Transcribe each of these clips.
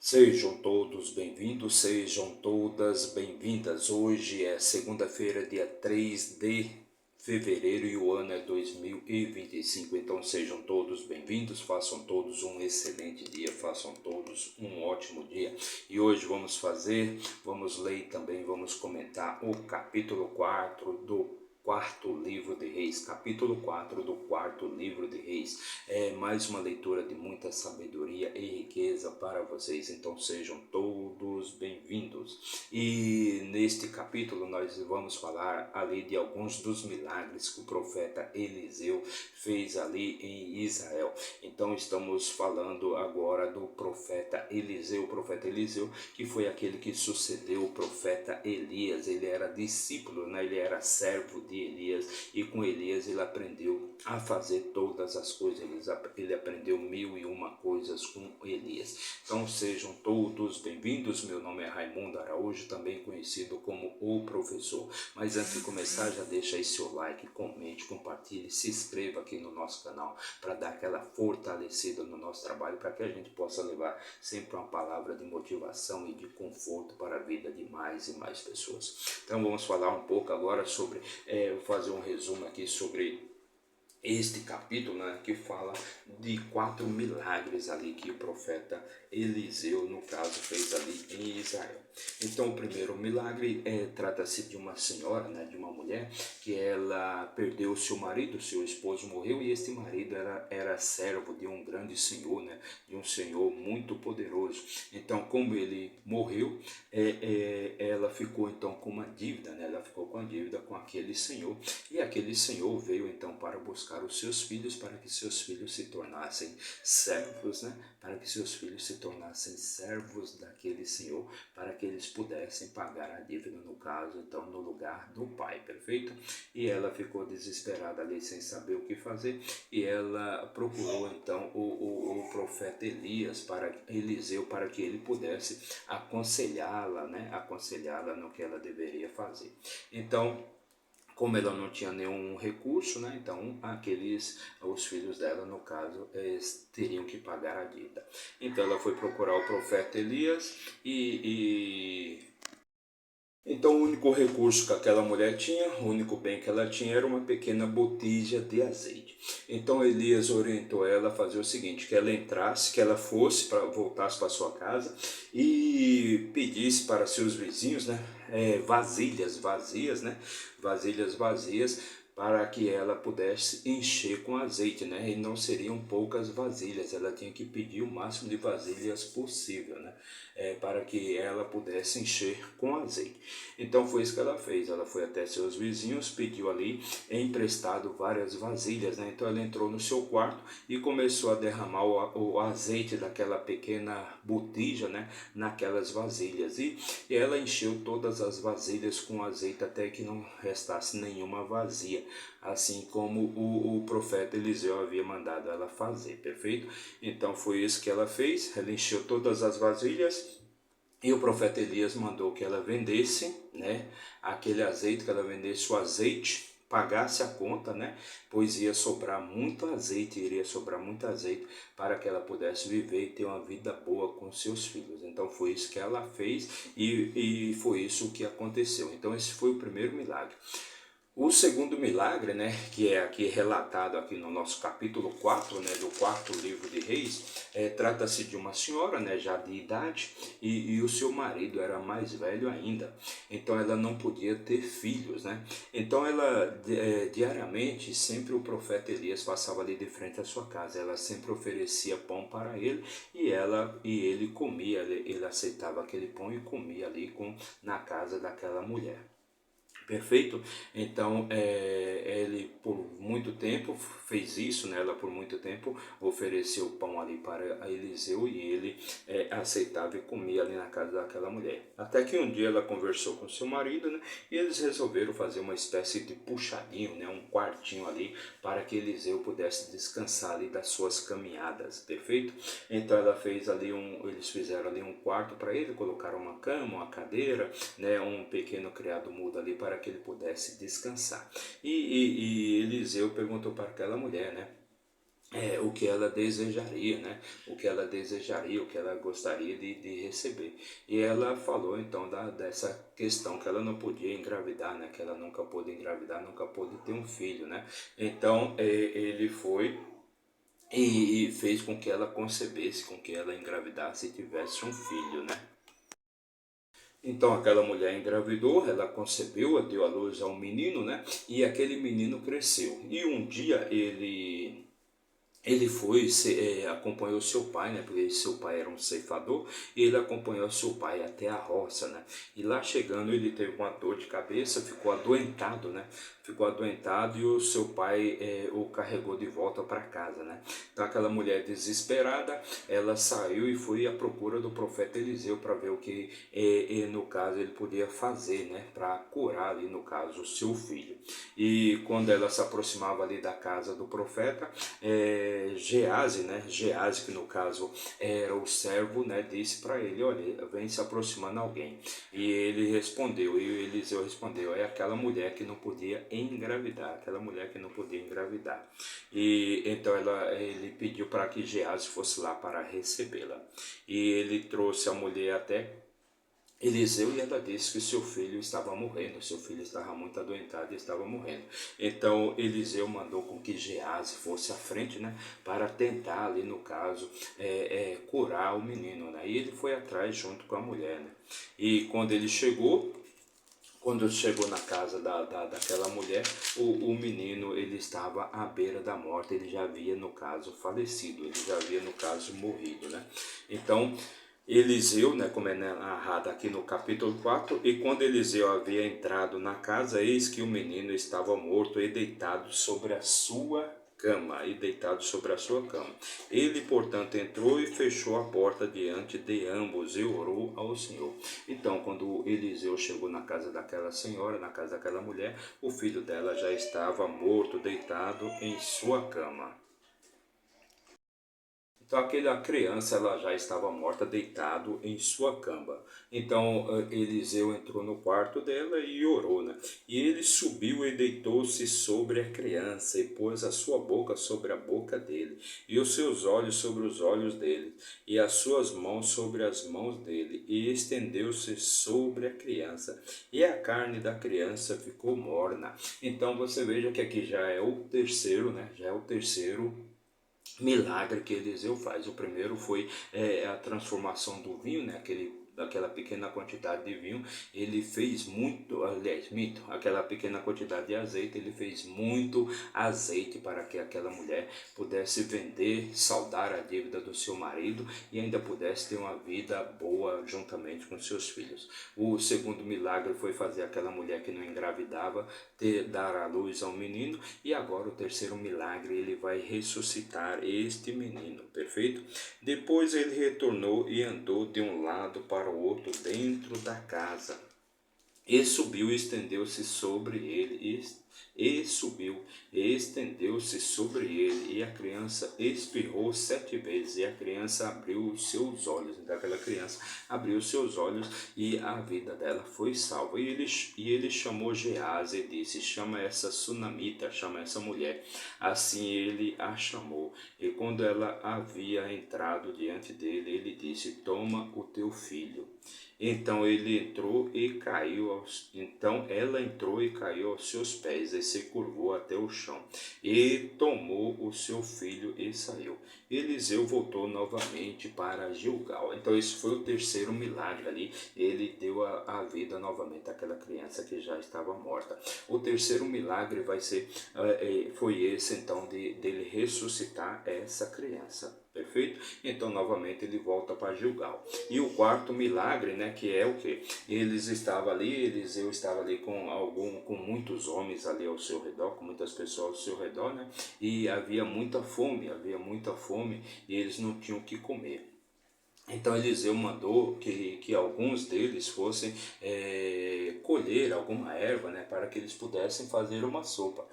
Sejam todos bem-vindos, sejam todas bem-vindas. Hoje é segunda-feira, dia 3 de fevereiro e o ano é 2025. Então sejam todos bem-vindos, façam todos um excelente dia, façam todos um ótimo dia. E hoje vamos ler e também vamos comentar o capítulo 4 do quarto livro de Reis, capítulo 4 do quarto livro de Reis. É mais uma leitura de muita sabedoria e riqueza para vocês, então sejam todos bem-vindos. E neste capítulo nós vamos falar ali de alguns dos milagres que o profeta Eliseu fez ali em Israel. Então estamos falando agora do profeta Eliseu, que foi aquele que sucedeu o profeta Elias. Ele era discípulo, né? Ele era servo de Elias, e com Elias ele aprendeu a fazer todas as coisas. Ele aprendeu 1001 coisas com Elias. Então sejam todos bem-vindos. Meu nome é Raimundo Araújo, também conhecido como o professor. Mas antes de começar, já deixa aí seu like, comente, compartilhe, se inscreva aqui no nosso canal para dar aquela fortalecida no nosso trabalho, para que a gente possa levar sempre uma palavra de motivação e de conforto para a vida de mais e mais pessoas. Então vamos falar um pouco agora sobre, vou fazer um resumo aqui sobre este capítulo, né, que fala de 4 milagres ali que o profeta Eliseu, no caso, fez ali em Israel. Então o primeiro milagre trata-se de uma senhora, né, de uma mulher, que ela perdeu o seu marido, seu esposo morreu, e este marido era servo de um grande senhor, né, de um senhor muito poderoso. Então, como ele morreu, ela ficou então com uma dívida, né, ela ficou com a dívida com aquele senhor, e aquele senhor veio então para buscar os seus filhos, para que seus filhos se tornassem servos, né, para que seus filhos se tornassem servos daquele senhor, para que eles pudessem pagar a dívida, no caso, então, no lugar do pai, perfeito? E ela ficou desesperada ali, sem saber o que fazer, e ela procurou, então, o profeta Eliseu, para que ele pudesse aconselhá-la, né? Aconselhá-la no que ela deveria fazer. Então, como ela não tinha nenhum recurso, né? Então os filhos dela, no caso, teriam que pagar a dívida. Então ela foi procurar o profeta Elias então o único recurso que aquela mulher tinha, o único bem que ela tinha, era uma pequena botija de azeite. Então Elias orientou ela a fazer o seguinte, que ela entrasse, que ela voltasse para sua casa e pedisse para seus vizinhos, né, vasilhas vazias, né, vasilhas vazias, para que ela pudesse encher com azeite, né? E não seriam poucas vasilhas, ela tinha que pedir o máximo de vasilhas possível, né? Para que ela pudesse encher com azeite. Então foi isso que ela fez, ela foi até seus vizinhos, pediu ali emprestado várias vasilhas, né? Então ela entrou no seu quarto e começou a derramar o azeite daquela pequena botija, né, naquelas vasilhas, e ela encheu todas as vasilhas com azeite até que não restasse nenhuma vazia, assim como o profeta Eliseu havia mandado ela fazer, perfeito? Então foi isso que ela fez, ela encheu todas as vasilhas, e o profeta Elias mandou que ela vendesse, né, aquele azeite, que ela vendesse o azeite, pagasse a conta, né, pois ia sobrar muito azeite, iria sobrar muito azeite para que ela pudesse viver e ter uma vida boa com seus filhos. Então foi isso que ela fez e foi isso que aconteceu. Então esse foi o primeiro milagre. O segundo milagre, né, que é aqui relatado aqui no nosso capítulo 4, né, do quarto livro de Reis, trata-se de uma senhora, né, já de idade, e o seu marido era mais velho ainda. Então ela não podia ter filhos, né? Então ela, diariamente, sempre o profeta Elias passava ali de frente à sua casa. Ela sempre oferecia pão para ele, e ele comia, ele aceitava aquele pão e comia ali na casa daquela mulher. Perfeito? Então ele por muito tempo fez isso, né? Ela por muito tempo ofereceu pão ali para Eliseu, e ele aceitava e comia ali na casa daquela mulher. Até que um dia ela conversou com seu marido, né? E eles resolveram fazer uma espécie de puxadinho, né? Um quartinho ali para que Eliseu pudesse descansar ali das suas caminhadas, perfeito? Então eles fizeram ali um quarto para ele, colocaram uma cama, uma cadeira, né? Um pequeno criado mudo ali para que ele pudesse descansar. E Eliseu perguntou para aquela mulher, né? o que ela desejaria, né? O que ela desejaria, o que ela gostaria de receber. E ela falou então dessa questão que ela não podia engravidar, né? Que ela nunca pôde engravidar, nunca pôde ter um filho, né? Então ele foi e fez com que ela concebesse, com que ela engravidasse e tivesse um filho, né? Então aquela mulher engravidou, ela concebeu, deu à luz a um menino, né? E aquele menino cresceu. E um dia ele foi, acompanhou seu pai, né? Porque seu pai era um ceifador, e ele acompanhou seu pai até a roça, né? E lá chegando ele teve uma dor de cabeça, ficou adoentado, né? Ficou adoentado e o seu pai o carregou de volta para casa, né? Então aquela mulher desesperada, ela saiu e foi à procura do profeta Eliseu para ver o que, no caso, ele podia fazer, né? Para curar ali, no caso, o seu filho. E quando ela se aproximava ali da casa do profeta, Gease, né? Gease, que no caso era o servo, né? Disse para ele: olha, vem se aproximando alguém. E ele respondeu, e Eliseu respondeu: é aquela mulher que não podia engravidar, aquela mulher que não podia engravidar. E então ele pediu para que Gease fosse lá para recebê-la. E ele trouxe a mulher até Eliseu e ela disse que seu filho estava morrendo, seu filho estava muito adoentado e estava morrendo. Então Eliseu mandou com que Gease fosse à frente, né, para tentar ali no caso curar o menino, né, e ele foi atrás junto com a mulher, né, e quando chegou na casa daquela mulher, o menino ele estava à beira da morte, ele já havia no caso falecido, ele já havia no caso morrido, né, então Eliseu, né, como é narrado aqui no capítulo 4, e quando Eliseu havia entrado na casa, eis que o menino estava morto e deitado sobre a sua cama, Ele, portanto, entrou e fechou a porta diante de ambos e orou ao Senhor. Então, quando Eliseu chegou na casa daquela senhora, na casa daquela mulher, o filho dela já estava morto, deitado em sua cama. Então aquela criança ela já estava morta, deitado em sua cama. Então Eliseu entrou no quarto dela e orou, né? E ele subiu e deitou-se sobre a criança e pôs a sua boca sobre a boca dele e os seus olhos sobre os olhos dele e as suas mãos sobre as mãos dele e estendeu-se sobre a criança e a carne da criança ficou morna. Então você veja que aqui já é o terceiro, né? Já é o terceiro milagre que Eliseu faz. O primeiro foi a transformação do vinho, né? Daquela pequena quantidade de vinho, ele fez muito, aliás, mito, aquela pequena quantidade de azeite, ele fez muito azeite para que aquela mulher pudesse vender, saldar a dívida do seu marido e ainda pudesse ter uma vida boa juntamente com seus filhos. O segundo milagre foi fazer aquela mulher que não engravidava dar à luz a um menino, e agora o terceiro milagre, ele vai ressuscitar este menino, perfeito? Depois ele retornou e andou de um lado para o outro dentro da casa. E subiu e estendeu-se sobre ele, e subiu e estendeu-se sobre ele, e a criança espirrou 7 vezes, e a criança abriu os seus olhos. Então aquela criança abriu os seus olhos e a vida dela foi salva. E ele chamou Gease e disse: chama essa sunamita, chama essa mulher. Assim ele a chamou, e quando ela havia entrado diante dele, ele disse: toma o teu filho. Então ela entrou e caiu aos seus pés e se curvou até o chão e tomou o seu filho e saiu. Eliseu voltou novamente para Gilgal. Então esse foi o terceiro milagre ali. Ele deu a vida novamente àquela criança que já estava morta. O terceiro milagre foi esse então dele ressuscitar essa criança. Perfeito? Então novamente ele volta para Gilgal. E o quarto milagre, né, que é o que? Eliseu estava ali com muitos homens ali ao seu redor, com muitas pessoas ao seu redor, né? E havia muita fome e eles não tinham o que comer. Então Eliseu mandou que alguns deles fossem colher alguma erva, né, para que eles pudessem fazer uma sopa,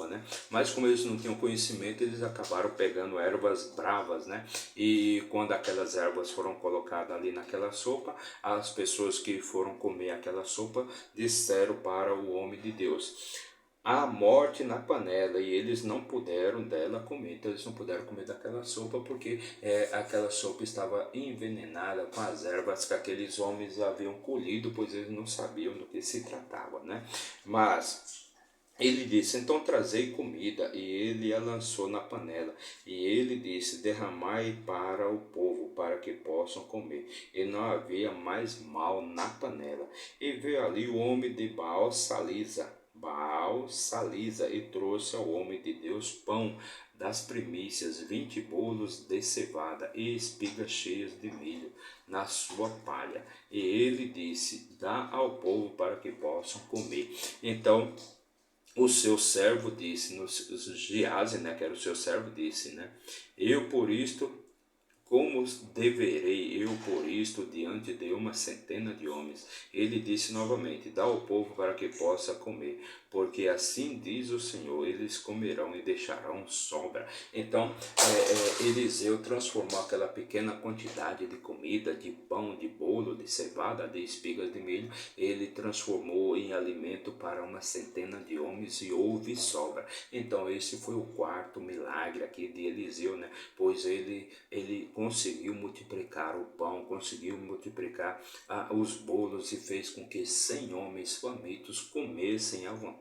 né? Mas como eles não tinham conhecimento, eles acabaram pegando ervas bravas, né? E quando aquelas ervas foram colocadas ali naquela sopa, as pessoas que foram comer aquela sopa disseram para o homem de Deus: a morte na panela e eles não puderam dela comer, então eles não puderam comer daquela sopa porque aquela sopa estava envenenada com as ervas que aqueles homens haviam colhido, pois eles não sabiam do que se tratava, né? Mas ele disse, então trazei comida, e ele a lançou na panela, e ele disse, derramai para o povo, para que possam comer. E não havia mais mal na panela. E veio ali o homem de Baal Salisa, e trouxe ao homem de Deus pão das primícias, 20 bolos de cevada e espigas cheias de milho na sua palha. E ele disse, dá ao povo para que possam comer. Então o seu servo disse, Giase, né, que era o seu servo, disse, né, eu por isto, como deverei eu por isto diante de uma centena de homens? Ele disse novamente, dá ao povo para que possa comer, porque assim diz o Senhor, eles comerão e deixarão sobra. Então, Eliseu transformou aquela pequena quantidade de comida, de pão, de bolo, de cevada, de espigas de milho, ele transformou em alimento para uma centena de homens e houve sobra. Então, esse foi o quarto milagre aqui de Eliseu, né? Pois ele conseguiu multiplicar o pão, conseguiu multiplicar os bolos e fez com que 100 homens famintos comessem à vontade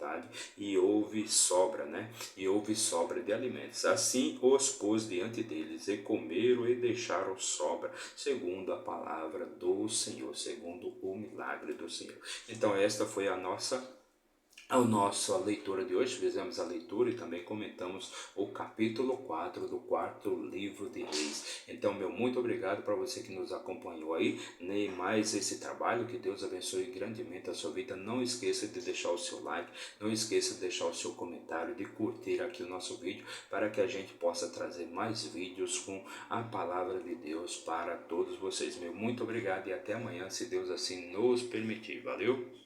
e houve sobra, né? E houve sobra de alimentos. Assim os pôs diante deles e comeram e deixaram sobra, segundo a palavra do Senhor, segundo o milagre do Senhor. Então esta foi a nossa leitura de hoje. Fizemos a leitura e também comentamos o capítulo 4 do quarto livro de Reis. Então, meu muito obrigado para você que nos acompanhou aí, nem mais esse trabalho, que Deus abençoe grandemente a sua vida. Não esqueça de deixar o seu like, não esqueça de deixar o seu comentário, de curtir aqui o nosso vídeo, para que a gente possa trazer mais vídeos com a palavra de Deus para todos vocês. Meu muito obrigado e até amanhã, se Deus assim nos permitir. Valeu?